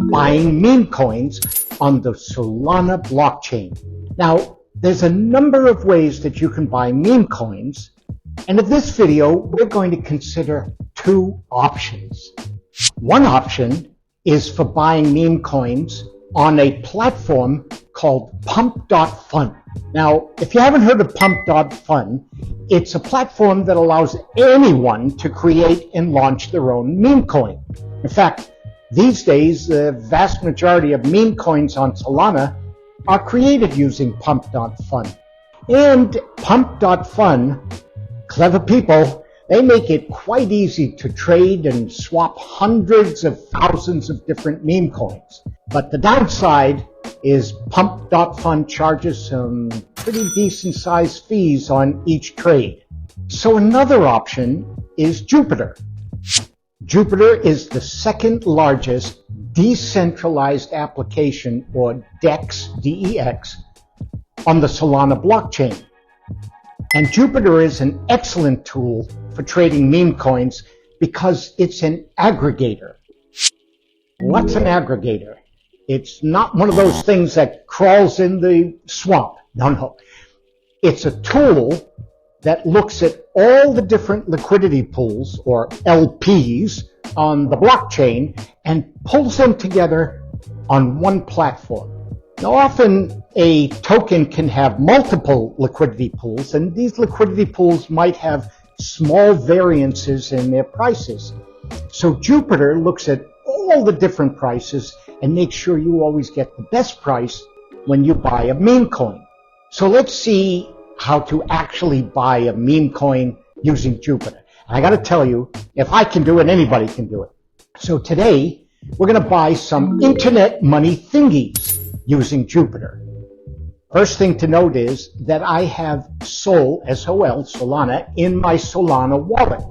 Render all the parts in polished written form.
buying meme coins on the Solana blockchain. Now, there's a number of ways that you can buy meme coins, and in this video, we're going to consider two options. One option is for buying meme coins on a platform called Pump.fun. Now, if you haven't heard of Pump.fun, it's a platform that allows anyone to create and launch their own meme coin. In fact, these days, the vast majority of meme coins on Solana are created using Pump.fun. And Pump.fun, clever people, they make it quite easy to trade and swap hundreds of thousands of different meme coins. But the downside is Pump.fun charges some pretty decent sized fees on each trade. So another option is Jupiter. Jupiter is the second largest decentralized application, or DEX, D-E-X, on the Solana blockchain. And Jupiter is an excellent tool for trading meme coins because it's an aggregator. What's an aggregator? It's not one of those things that crawls in the swamp. No. It's a tool that looks at all the different liquidity pools, or LPs, on the blockchain and pulls them together on one platform. Now, often a token can have multiple liquidity pools, and these liquidity pools might have small variances in their prices. So Jupiter looks at all the different prices and makes sure you always get the best price when you buy a meme coin. So let's see how to actually buy a meme coin using Jupiter. And I got to tell you, if I can do it, anybody can do it. So today, we're going to buy some internet money thingies using Jupiter. First thing to note is that I have Sol, S-O-L, Solana, in my Solana wallet.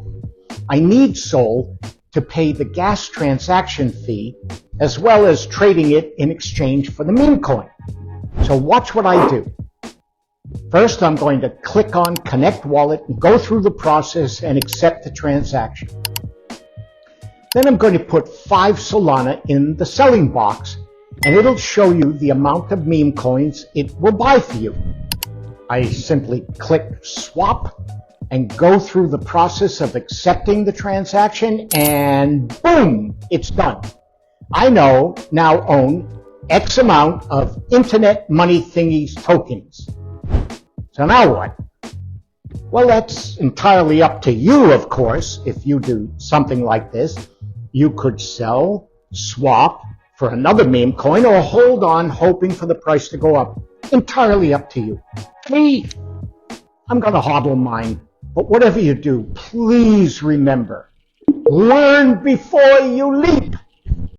I need Sol to pay the gas transaction fee, as well as trading it in exchange for the meme coin. So watch what I do. First, I'm going to click on Connect Wallet and go through the process and accept the transaction. Then I'm going to put 5 Solana in the selling box, and it'll show you the amount of meme coins it will buy for you. I simply click Swap and go through the process of accepting the transaction, and boom, it's done. I now own X amount of Internet Money Thingies tokens. So now what? Well, that's entirely up to you, of course. If you do something like this, you could sell, swap for another meme coin, or hold on hoping for the price to go up. Entirely up to you. Me, I'm going to HODL mine. But whatever you do, please remember, learn before you leap.